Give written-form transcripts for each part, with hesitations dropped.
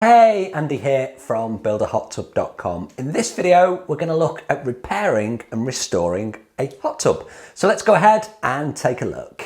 Hey, Andy here from builderhottub.com. In this video, we're going to look at repairing and restoring a hot tub. So let's go ahead and take a look.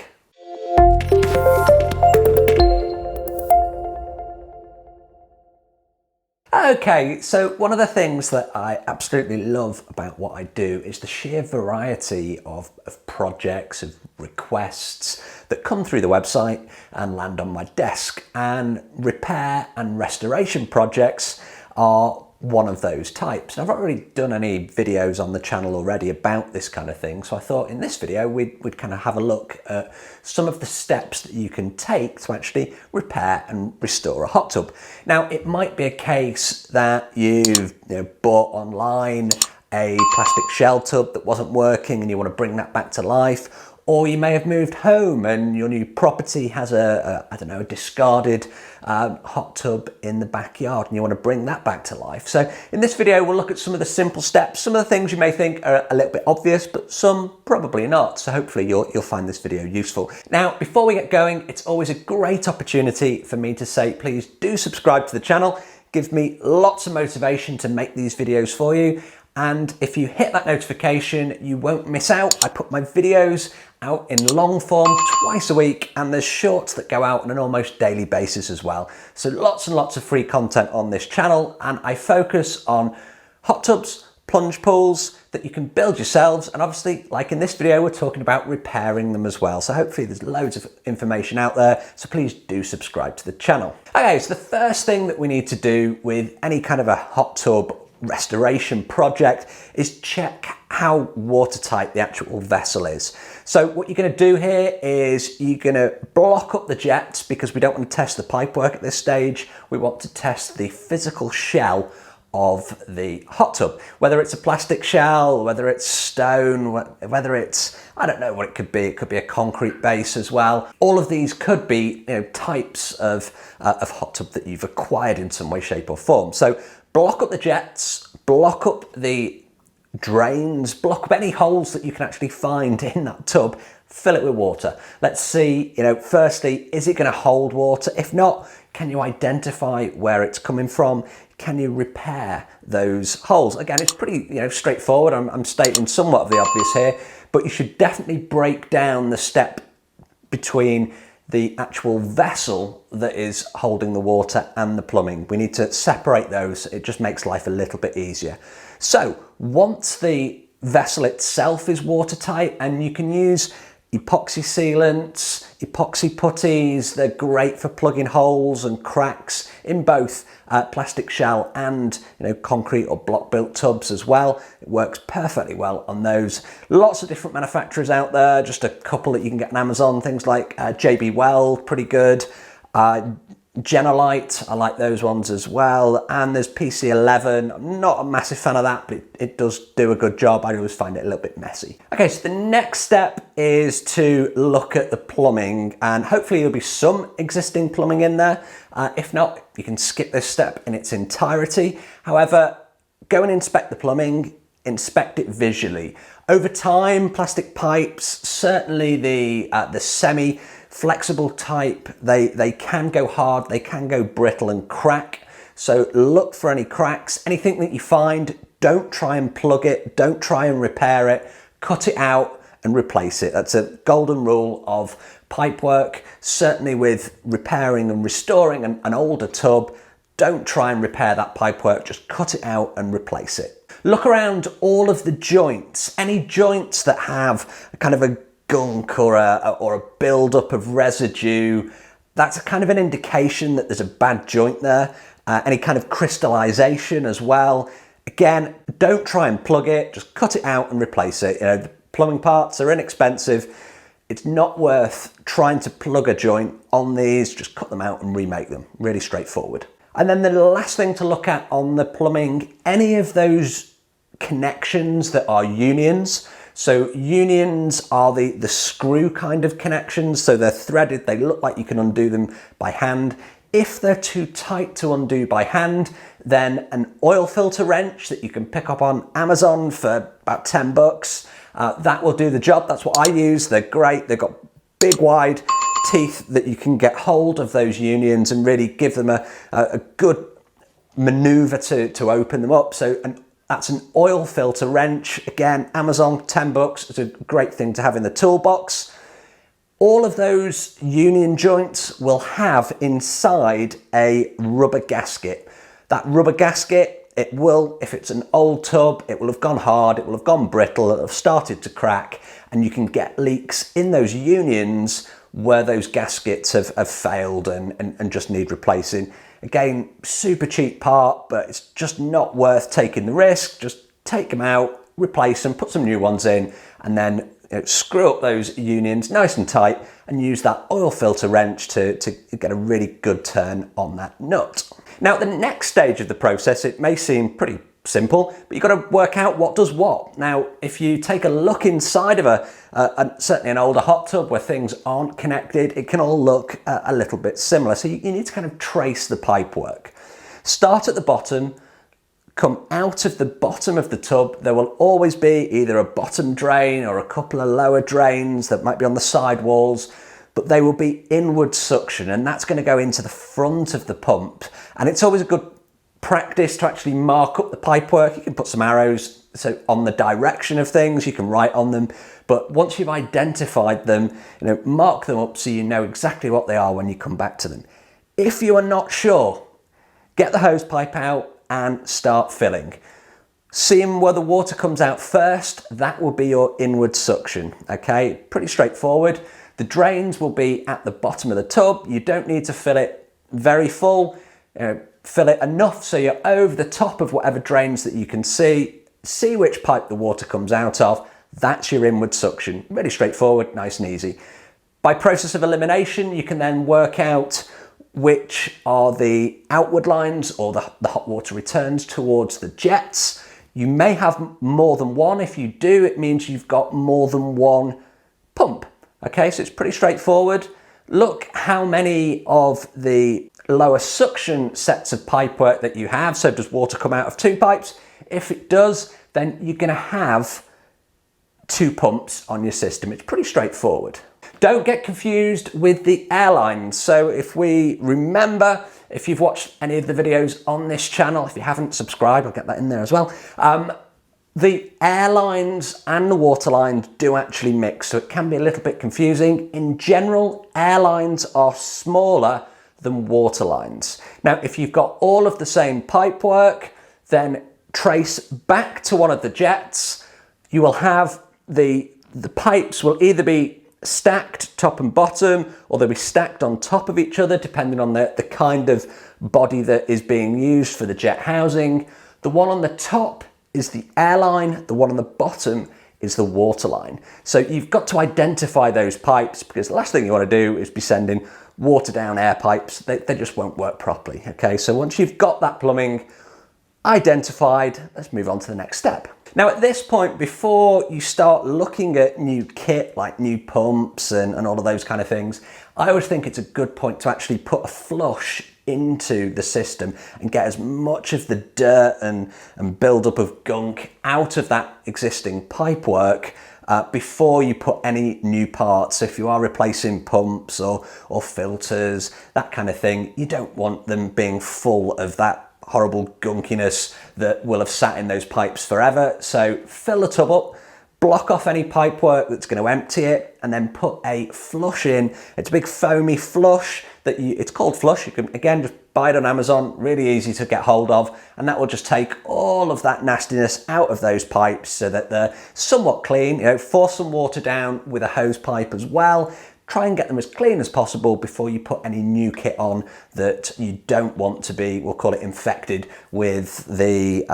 Okay, so one of the things that I absolutely love about what I do is the sheer variety of projects, of requests that come through the website and land on my desk. And repair and restoration projects are one of those types. And I've not really done any videos on the channel already about this kind of thing, so I thought in this video we'd kind of have a look at some of the steps that you can take to actually repair and restore a hot tub. Now, it might be a case that you've bought online a plastic shell tub that wasn't working and you want to bring that back to life, or you may have moved home and your new property has a discarded hot tub in the backyard and you want to bring that back to life. So in this video, we'll look at some of the simple steps, some of the things you may think are a little bit obvious, but some probably not. So hopefully you'll find this video useful. Now, before we get going, it's always a great opportunity for me to say, please do subscribe to the channel. Gives me lots of motivation to make these videos for you. And if you hit that notification, you won't miss out. I put my videos out in long form twice a week, and there's shorts that go out on an almost daily basis as well. So lots and lots of free content on this channel, and I focus on hot tubs, plunge pools that you can build yourselves, and obviously, like in this video, we're talking about repairing them as well. So hopefully there's loads of information out there, so please do subscribe to the channel. Okay, so the first thing that we need to do with any kind of a hot tub restoration project is check how watertight the actual vessel is. So what you're going to do here is you're going to block up the jets, because we don't want to test the pipework at this stage. We want to test the physical shell of the hot tub, whether it's a plastic shell, whether it's stone, whether it's, I don't know what it could be. It could be a concrete base as well. All of these could be types of hot tub that you've acquired in some way, shape or form. So block up the jets, block up the drains, block up any holes that you can actually find in that tub, fill it with water. Let's see, firstly, is it going to hold water? If not, can you identify where it's coming from? Can you repair those holes? Again, it's pretty straightforward. I'm stating somewhat of the obvious here, but you should definitely break down the step between the actual vessel that is holding the water and the plumbing. We need to separate those. It just makes life a little bit easier. So once the vessel itself is watertight, and you can use epoxy sealants, epoxy putties, they're great for plugging holes and cracks in both plastic shell and concrete or block built tubs as well. It works perfectly well on those. Lots of different manufacturers out there, just a couple that you can get on Amazon, things like JB Weld, pretty good. Genolite, I like those ones as well, and there's PC11. I'm not a massive fan of that, but it does do a good job. I always find it a little bit messy. Okay, so the next step is to look at the plumbing, and hopefully there'll be some existing plumbing in there. If not, you can skip this step in its entirety. However, go and inspect the plumbing, inspect it visually. Over time, plastic pipes, certainly the semi-flexible type, they can go hard, they can go brittle and crack. So look for any cracks. Anything that you find, don't try and plug it, don't try and repair it, cut it out and replace it. That's a golden rule of pipework, certainly with repairing and restoring an older tub. Don't try and repair that pipework, just cut it out and replace it. Look around all of the joints, any joints that have a kind of a gunk or a build-up of residue. That's a kind of an indication that there's a bad joint there. Any kind of crystallization as well. Again, don't try and plug it, just cut it out and replace it. The plumbing parts are inexpensive. It's not worth trying to plug a joint on these, just cut them out and remake them. Really straightforward. And then the last thing to look at on the plumbing, any of those connections that are unions. So unions are the screw kind of connections. So they're threaded, they look like you can undo them by hand. If they're too tight to undo by hand, then an oil filter wrench that you can pick up on Amazon for about 10 bucks, that will do the job. That's what I use. They're great. They've got big, wide teeth that you can get hold of those unions and really give them a good maneuver to open them up. So that's an oil filter wrench. Again, Amazon, 10 bucks. It's a great thing to have in the toolbox. All of those union joints will have inside a rubber gasket. That rubber gasket, it will, if it's an old tub, it will have gone hard, it will have gone brittle, it'll have started to crack, and you can get leaks in those unions where those gaskets have failed and just need replacing. Again, super cheap part, but it's just not worth taking the risk. Just take them out, replace them, put some new ones in, and then screw up those unions nice and tight and use that oil filter wrench to get a really good turn on that nut. Now, at the next stage of the process, it may seem pretty simple, but you've got to work out what does what. Now, if you take a look inside of certainly an older hot tub where things aren't connected, it can all look a little bit similar. So you need to kind of trace the pipework. Start at the bottom, come out of the bottom of the tub. There will always be either a bottom drain or a couple of lower drains that might be on the side walls, but they will be inward suction, and that's going to go into the front of the pump. And it's always a good practice to actually mark up the pipework. You can put some arrows so on the direction of things, you can write on them, but once you've identified them, mark them up so you know exactly what they are when you come back to them. If you are not sure, get the hose pipe out and start filling. Seeing where the water comes out first, that will be your inward suction. Okay, pretty straightforward. The drains will be at the bottom of the tub. You don't need to fill it very full. Fill it enough so you're over the top of whatever drains that you can see. See which pipe the water comes out of. That's your inward suction. Really straightforward, nice and easy. By process of elimination, you can then work out which are the outward lines or the hot water returns towards the jets. You may have more than one. If you do, it means you've got more than one pump. Okay, so it's pretty straightforward. Look how many of the lower suction sets of pipework that you have. So does water come out of two pipes? If it does, then you're going to have two pumps on your system. It's pretty straightforward. Don't get confused with the airlines. So if we remember, if you've watched any of the videos on this channel, if you haven't subscribed, I'll get that in there as well. The airlines and the water lines do actually mix, so it can be a little bit confusing. In general, airlines are smaller than water lines. Now, if you've got all of the same pipework, then trace back to one of the jets. You will have the pipes will either be stacked top and bottom, or they'll be stacked on top of each other, depending on the kind of body that is being used for the jet housing. The one on the top is the airline, the one on the bottom is the water line. So you've got to identify those pipes, because the last thing you want to do is be sending water down air pipes. They just won't work properly. Okay, so once you've got that plumbing identified, let's move on to the next step. Now, at this point, before you start looking at new kit, like new pumps and all of those kind of things, I always think it's a good point to actually put a flush into the system and get as much of the dirt and build-up of gunk out of that existing pipework before you put any new parts. So if you are replacing pumps or filters, that kind of thing, you don't want them being full of that horrible gunkiness that will have sat in those pipes forever. So fill the tub up, block off any pipework that's going to empty it, and then put a flush in. It's a big foamy flush it's called flush. You can, again, just buy it on Amazon, really easy to get hold of, and that will just take all of that nastiness out of those pipes so that they're somewhat clean. Force some water down with a hose pipe as well. Try and get them as clean as possible before you put any new kit on that you don't want to be, we'll call it, infected with the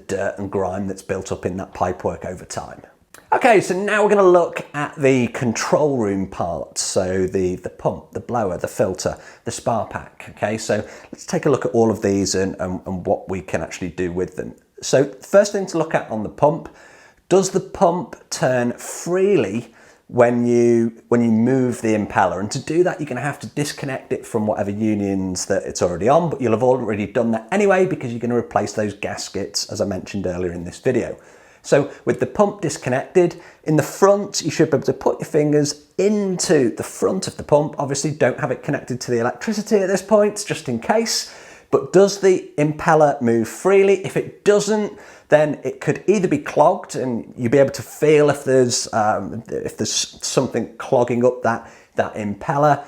dirt and grime that's built up in that pipework over time. Okay, so now we're going to look at the control room part. So the pump, the blower, the filter, the spa pack. Okay, so let's take a look at all of these and what we can actually do with them. So first thing to look at on the pump, does the pump turn freely when you move the impeller? And to do that, you're going to have to disconnect it from whatever unions that it's already on, but you'll have already done that anyway because you're going to replace those gaskets, as I mentioned earlier in this video. So with the pump disconnected, in the front, you should be able to put your fingers into the front of the pump. Obviously, don't have it connected to the electricity at this point, just in case. But does the impeller move freely? If it doesn't, then it could either be clogged, and you'll be able to feel if there's something clogging up that impeller.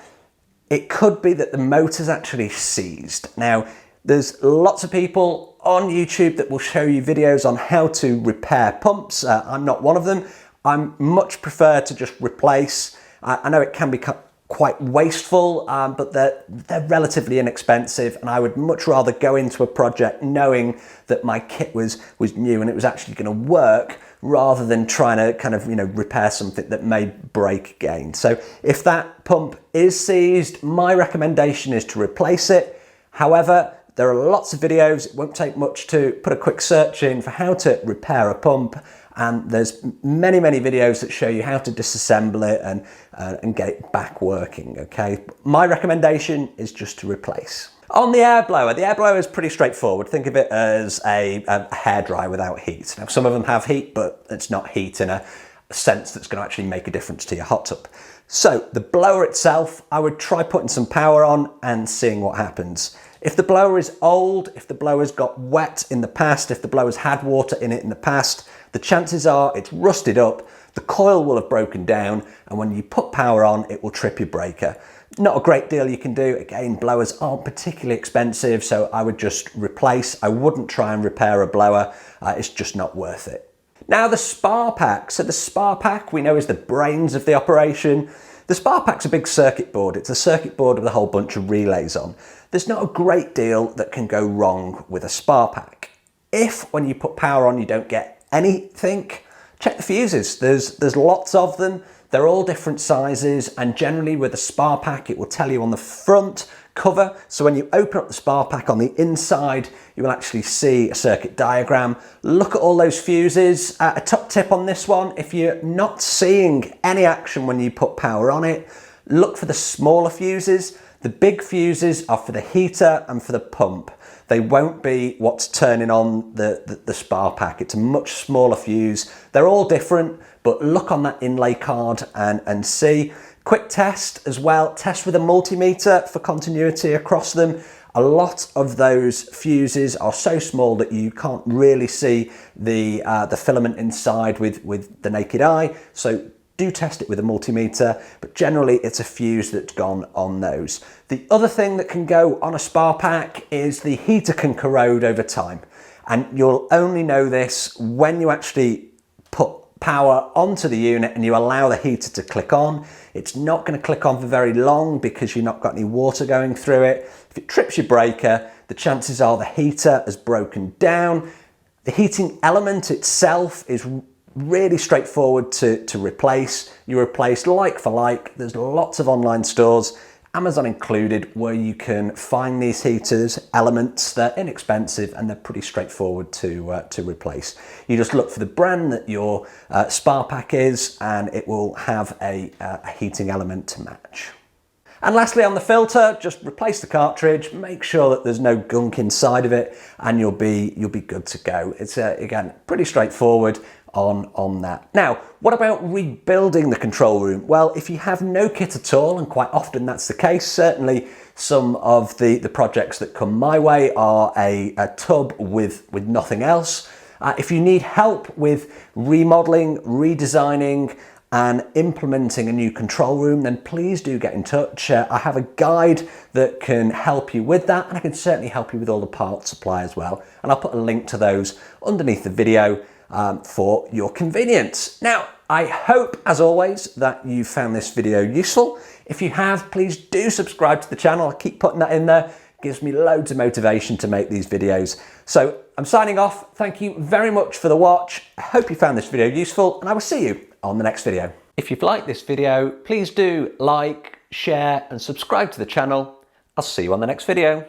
It could be that the motor's actually seized. Now, there's lots of people on YouTube that will show you videos on how to repair pumps. I'm not one of them. I much prefer to just replace. I know it can be quite wasteful, but they're relatively inexpensive, and I would much rather go into a project knowing that my kit was new and it was actually going to work, rather than trying to kind of, repair something that may break again. So if that pump is seized, my recommendation is to replace it. However, there are lots of videos. It won't take much to put a quick search in for how to repair a pump, and there's many videos that show you how to disassemble it and get it back working. Okay, my recommendation is just to replace. On the air blower is pretty straightforward. Think of it as a hairdryer without heat. Now, some of them have heat, but it's not heat in a sense that's going to actually make a difference to your hot tub. So the blower itself, I would try putting some power on and seeing what happens. If the blower is old, if the blower's got wet in the past, if the blower's had water in it in the past, the chances are it's rusted up, the coil will have broken down, and when you put power on, it will trip your breaker. Not a great deal you can do. Again, blowers aren't particularly expensive, so I would just replace. I wouldn't try and repair a blower. It's just not worth it. Now, the spar pack. So the spar pack we know is the brains of the operation. The spar pack's a big circuit board. It's a circuit board with a whole bunch of relays on. There's not a great deal that can go wrong with a spar pack. If when you put power on you don't get anything, check the fuses. There's lots of them. They're all different sizes, and generally with a spar pack it will tell you on the front cover. So when you open up the spar pack, on the inside you will actually see a circuit diagram. Look at all those fuses. A top tip on this one: if you're not seeing any action when you put power on it, look for the smaller fuses. The big fuses are for the heater and for the pump. They won't be what's turning on the spar pack. It's a much smaller fuse. They're all different, but look on that inlay card and see. Quick test as well. Test with a multimeter for continuity across them. A lot of those fuses are so small that you can't really see the filament inside with the naked eye. So do test it with a multimeter, but generally it's a fuse that's gone on those. The other thing that can go on a spar pack is the heater can corrode over time, and you'll only know this when you actually put power onto the unit and you allow the heater to click on. It's not going to click on for very long because you've not got any water going through it. If it trips your breaker, the chances are the heater has broken down. The heating element itself is really straightforward to replace. You replace like for like. There's lots of online stores, Amazon included, where you can find these heaters, elements. They're inexpensive and they're pretty straightforward to replace. You just look for the brand that your spar pack is, and it will have a heating element to match. And lastly, on the filter, just replace the cartridge, make sure that there's no gunk inside of it, and you'll be good to go. It's again pretty straightforward on that. Now, what about rebuilding the control room? Well, if you have no kit at all, and quite often that's the case, certainly some of the projects that come my way are a tub with nothing else. If you need help with remodeling, redesigning, and implementing a new control room, then please do get in touch. I have a guide that can help you with that, and I can certainly help you with all the part supply as well. And I'll put a link to those underneath the video for your convenience. Now, I hope, as always, that you found this video useful. If you have, please do subscribe to the channel. I'll keep putting that in there. It gives me loads of motivation to make these videos. So I'm signing off. Thank you very much for the watch. I hope you found this video useful, and I will see you on the next video. If you've liked this video, please do like, share, and subscribe to the channel. I'll see you on the next video.